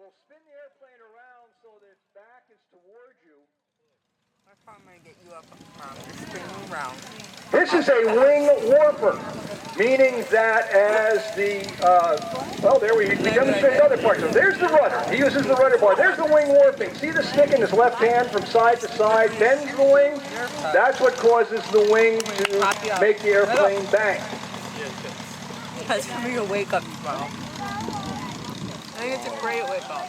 will spin the airplane around so that its back is towards you. I'm going to get you up spinning around. This is a wing warper, meaning that as the, we demonstrated other parts. So there's the rudder. He uses the rudder bar. There's the wing warping. See the stick in his left hand from side to side, bends the wing? That's what causes the wing to make the airplane bang. That's for me to wake up tomorrow. I think it's a great wake up.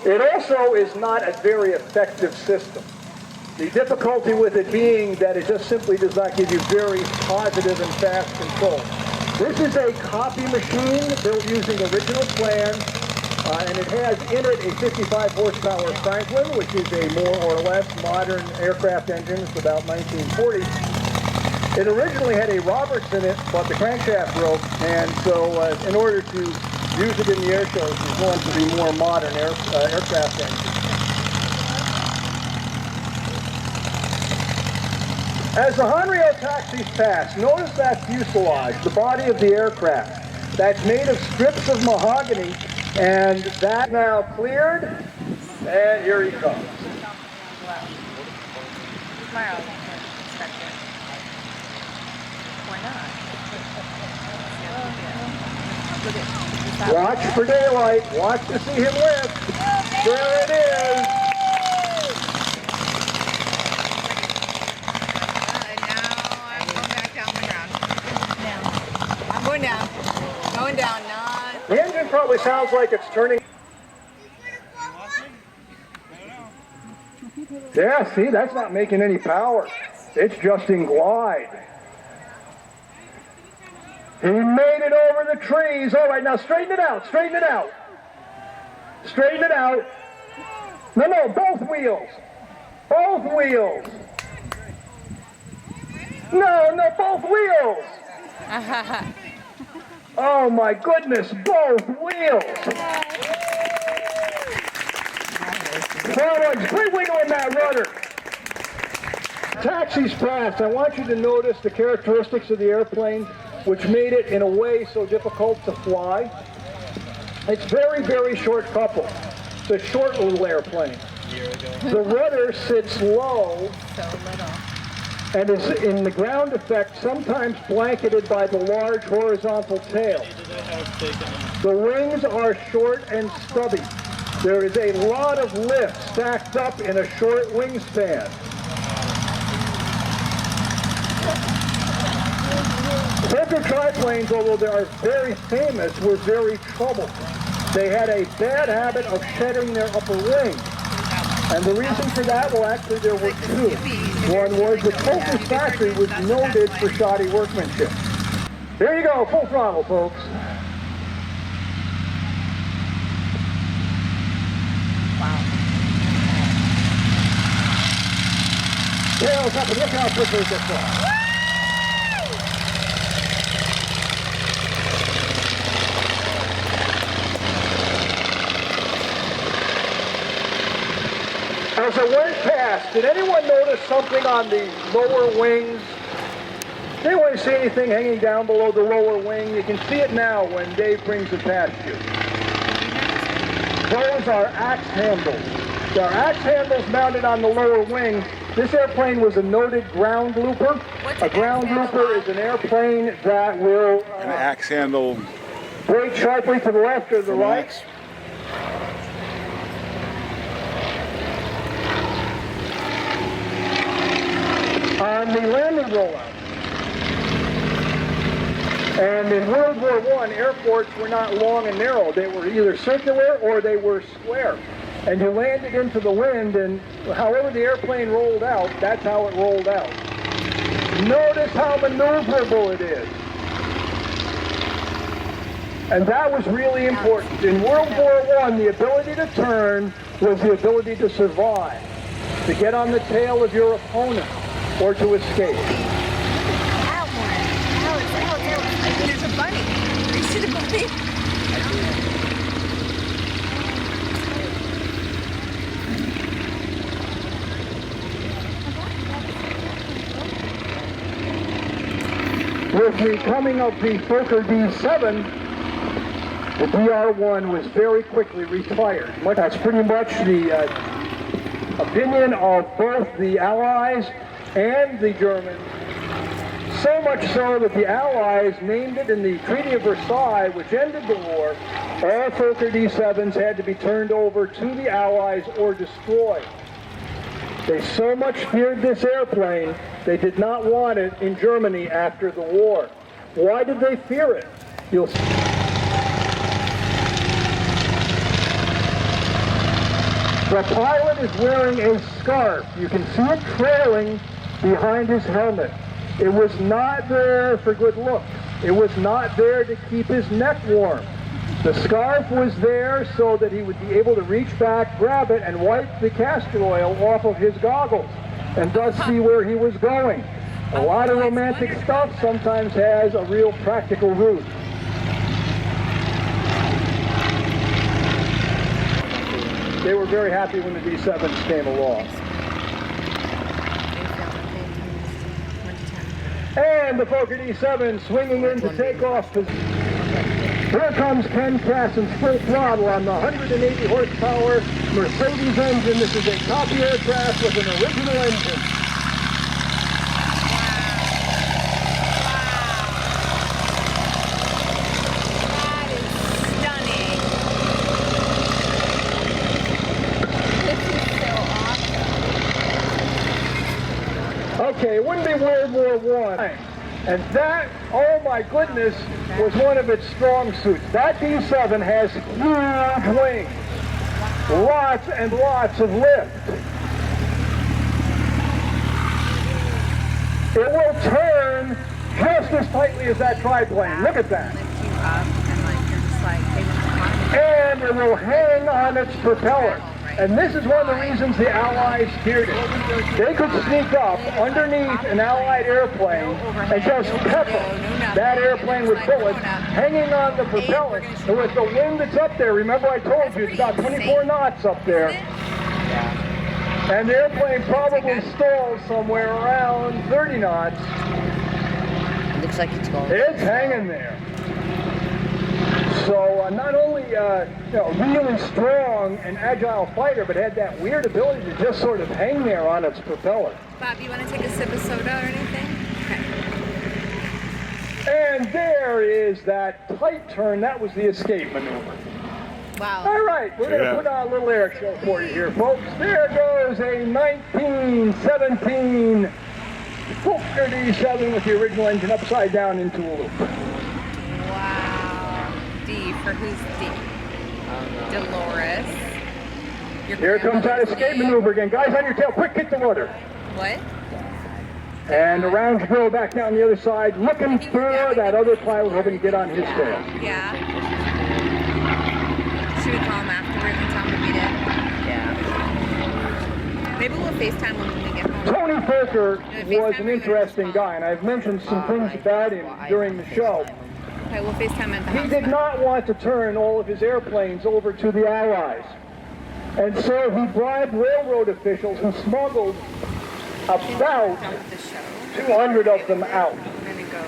It also is not a very effective system. The difficulty with it being that it just simply does not give you very positive and fast control. This is a copy machine built using original plans, and it has in it a 55 horsepower Franklin, which is a more or less modern aircraft engine. It's about 1940. It originally had a Roberts in it, but the crankshaft broke, and so in order to use it in the air shows, it's going to be more modern aircraft engines. As the Hanrio taxis pass, notice that fuselage, the body of the aircraft. That's made of strips of mahogany, and that now cleared, and here he comes. Watch for daylight. Watch to see him lift. There it is. And now I'm going back down the ground. I'm going down. Going down. Not. The engine probably sounds like it's turning. Yeah, see, that's not making any power. It's just in glide. He made it over the trees. All right, now straighten it out. Straighten it out. Straighten it out. No, both wheels. Both wheels. No, both wheels. Oh my goodness, both wheels. Quit wiggling that rudder. Taxi's fast. I want you to notice the characteristics of the airplane, which made it in a way so difficult to fly. It's very, very short couple. It's a short little airplane. The rudder sits low and is in the ground effect, sometimes blanketed by the large horizontal tail. The wings are short and stubby. There is a lot of lift stacked up in a short wingspan. Center triplanes, although they are very famous, were very troublesome. They had a bad habit of shedding their upper wing. And the reason for that, well, actually there were two. One was the Coulter's factory was noted for shoddy workmanship. Here you go, full throttle, folks. Wow. Tails up and look how quickly it gets off. As it went past, did anyone notice something on the lower wings? Did anyone see anything hanging down below the lower wing? You can see it now when Dave brings it past you. Those are axe handles. There are axe handles mounted on the lower wing. This airplane was a noted ground looper. A ground looper is an airplane that will... an axe handle. Brake sharply to the left or the right. On the landing rollout. And in World War I, airports were not long and narrow. They were either circular or they were square. And you landed into the wind, and however the airplane rolled out, that's how it rolled out. Notice how maneuverable it is. And that was really important. In World War I, the ability to turn was the ability to survive, to get on the tail of your opponent, or to escape. There's a bunny. You see the bunny? With the coming of the Fokker D.VII, The DR-1 was very quickly retired. That's pretty much the opinion of both the Allies and the Germans. So much so that the Allies named it in the Treaty of Versailles, which ended the war. All Fokker D-7s had to be turned over to the Allies or destroyed. They so much feared this airplane, they did not want it in Germany after the war. Why did they fear it? You'll see. The pilot is wearing a scarf. You can see it trailing behind his helmet. It was not there for good looks. It was not there to keep his neck warm. The scarf was there so that he would be able to reach back, grab it, and wipe the castor oil off of his goggles, and thus see where he was going. A lot of romantic stuff sometimes has a real practical root. They were very happy when the D-7s came along. And the Fokker D-7 swinging in to take off. Here comes Ken Cassin's full throttle on the 180 horsepower Mercedes engine. This is a copy aircraft with an original engine. Okay, it wouldn't be World War I. And that, oh my goodness, was one of its strong suits. That D-7 has huge wings. Lots and lots of lift. It will turn just as tightly as that triplane. Look at that. And it will hang on its propeller. And this is one of the reasons the Allies feared it. They could sneak up underneath an Allied airplane and just pepper that airplane with bullets hanging on the propeller. And with the wind that's up there, remember I told you it's about 24 knots up there. And the airplane probably stalls somewhere around 30 knots. It looks like it's going. It's hanging there. So not only really strong and agile fighter, but had that weird ability to just sort of hang there on its propeller. Bob, you want to take a sip of soda or anything? Okay. And there is that tight turn. That was the escape maneuver. Wow. All right, we're going to put on a little air show for you here, folks. There goes a 1917 Fokker D-7 with the original engine upside down into a loop. D for who's D? Dolores. Here comes that escape maneuver again. Guys, on your tail, quick, hit the rudder. What? And around you go back down the other side, looking for that other pilot hoping to get on his tail. Yeah. Should we call him afterwards and tell him to beat it? Yeah. Maybe we'll FaceTime when we get home. Tony Fokker was an interesting guy, and I've mentioned some things about him during the show. Okay, we'll FaceTime at the house. He did not want to turn all of his airplanes over to the Allies. And so he bribed railroad officials who smuggled about 200 of them out.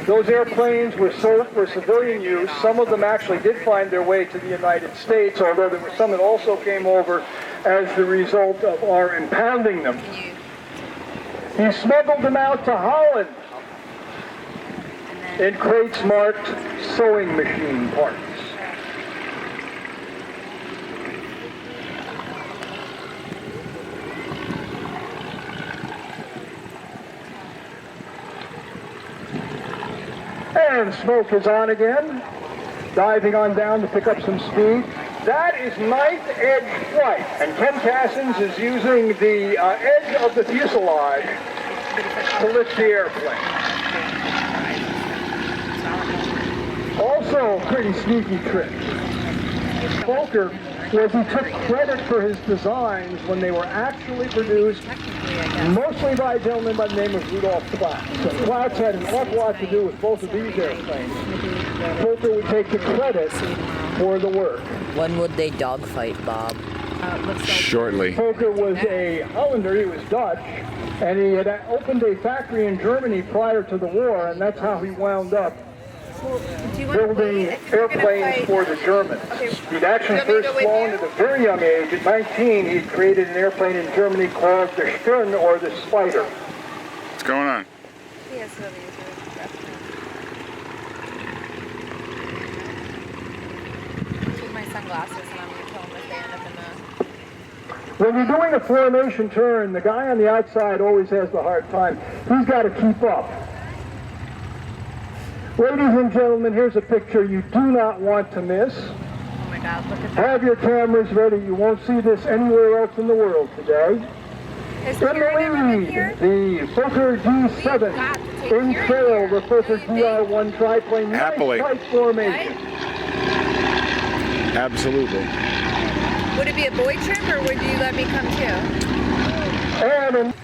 Those airplanes were sold for civilian use. Some of them actually did find their way to the United States, although there were some that also came over as the result of our impounding them. He smuggled them out to Holland in crates marked sewing machine parts. And smoke is on again, diving on down to pick up some speed. That is knife edge flight, and Ken Cassins is using the edge of the fuselage to lift the airplane. Also, a pretty sneaky trick. Fokker was he took credit for his designs when they were actually produced mostly by a gentleman by the name of Rudolf Platz. So Platz had an awful lot to do with both of these airplanes. Fokker would take the credit for the work. When would they dogfight, Bob? Shortly. Fokker was a Hollander, he was Dutch, and he had opened a factory in Germany prior to the war, and that's how he wound up Do you want to building wait? We're gonna airplanes fight. for the Germans. Okay. He'd actually Do you want me to first go with flown you? at a very young age. At 19, he created an airplane in Germany called the Sturm, or the Spider. What's going on? He has some of these. Keep my sunglasses and I'm going to kill him if they end up in the... When you're doing a formation turn, the guy on the outside always has the hard time. He's got to keep up. Ladies and gentlemen, here's a picture you do not want to miss. Oh my God, look at that. Have your cameras ready. You won't see this anywhere else in the world today. Is In the Kieran ever lead, here? the Fokker D.VII. In trail, the Fokker DI-1 triplane. Happily. Nice tight formation. Right? Absolutely. Would it be a boy trip or would you let me come too? And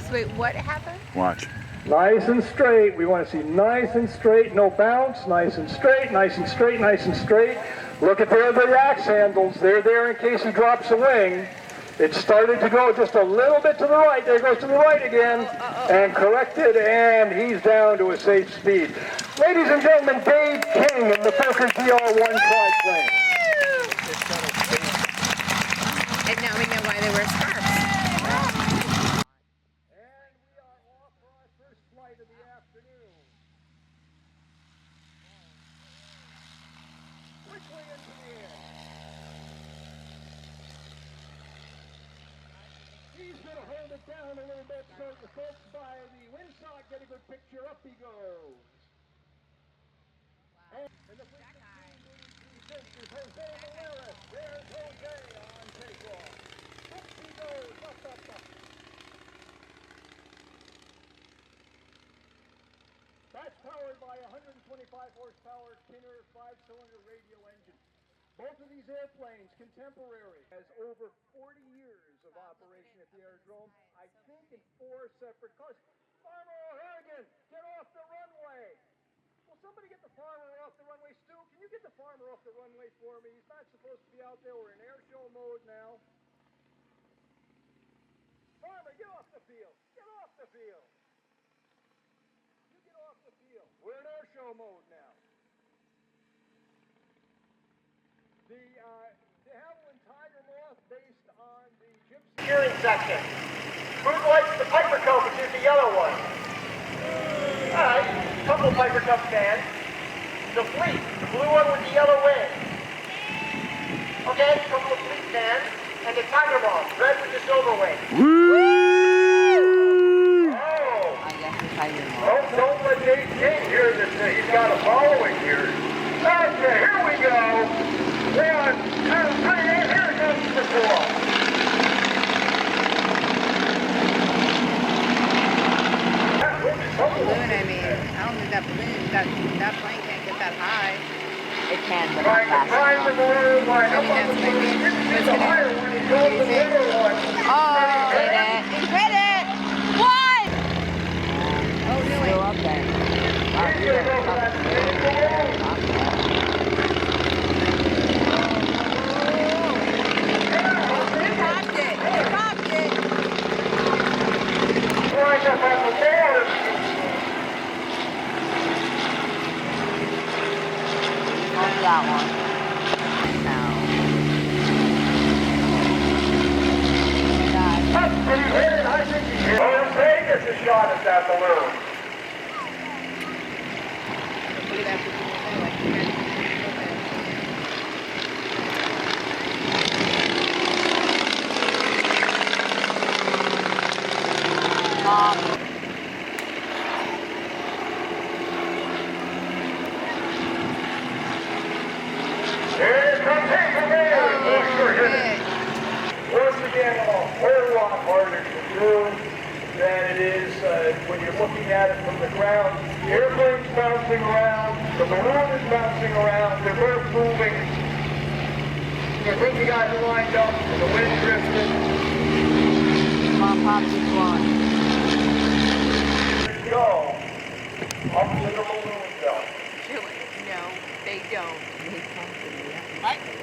So wait, what happened? Watch. nice and straight. We want to see nice and straight, no bounce. Nice and straight, nice and straight, nice and straight. Look at the axe handles. They're there in case he drops a wing. It started to go just a little bit to the right. There it goes to the right again. And corrected, and he's down to a safe speed. Ladies and gentlemen, Dave King in the Fokker DR-1 triplane. And now we know why they wear scarves. And we are off for our first flight of the afternoon. Quickly into the air. He's going to hold it down a little bit so the folks by the windsock get a good picture. Up he goes. And the frequency is Jose Morales. There's Jose on takeoff. Up he goes. Up, up, up. That's powered by a 125 horsepower Kinner 5-cylinder radio engine. Both of these airplanes, contemporary, has over 40 years of operation at the aerodrome, I think in 4 separate cars. Farmer O'Harrigan, get off the runway! Will somebody get the farmer off the runway? Stu, can you get the farmer off the runway for me? He's not supposed to be out there. We're in air show mode now. Farmer, get off the field! Get off the field! You get off the field. We're in air show mode now. The de Havilland Tiger Moth based on the Gypsy steering section. Who likes the Piper Cub, which is the yellow one? Alright, a couple of Piper Cub fans. The Fleet, the blue one with the yellow wing. Okay, a couple of Fleet fans. And the Tiger Moth, red with the silver wing. I guess it's Tiger Moth. Don't let Dave King hear this. He's got a following here. Okay, here we go. 1, 2, 3, and here comes the ball. Balloon, I mean, I don't think that plane can't get that high. It can, but not fast Prime the enough. balloon, line up on the Maybe balloon. that's This is the higher one. He goes the middle one. Oh, Hit it. hit it! What? Oh, really? Still up there. Wow, He's you're gonna go for that spinning balloon. You popped it! You popped it! Line up on the board. On that one. Now. That's pretty good. I think he hit. Jose gets a shot at that balloon. Look at that. Like, you guys- Here comes Hazelman. Oh, sure hit it. Once again, a whole lot harder to do than it is when you're looking at it from the ground. The airplane's bouncing around, the balloon is bouncing around, they're both moving. You think you got it lined up, and the wind drifted. Come on, pop this one. Go up to the balloon belt. No, they don't.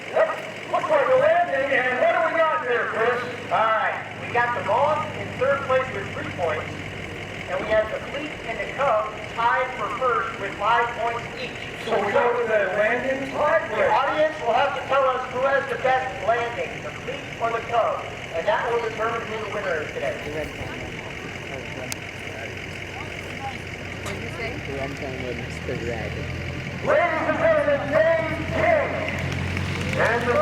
Yep, looks like a landing, and what do we got there, Chris? All right, we got the Moth in third place with 3 points, and we have the the cleat and the cub tied for first with 5 points each. So we go to the landing? Right. The audience will have to tell us who has the best landing, the cleat or the cub. And that will determine who the winner is today. The red thing. What did you say? The red thing with the red. Ladies and gentlemen, James King. And the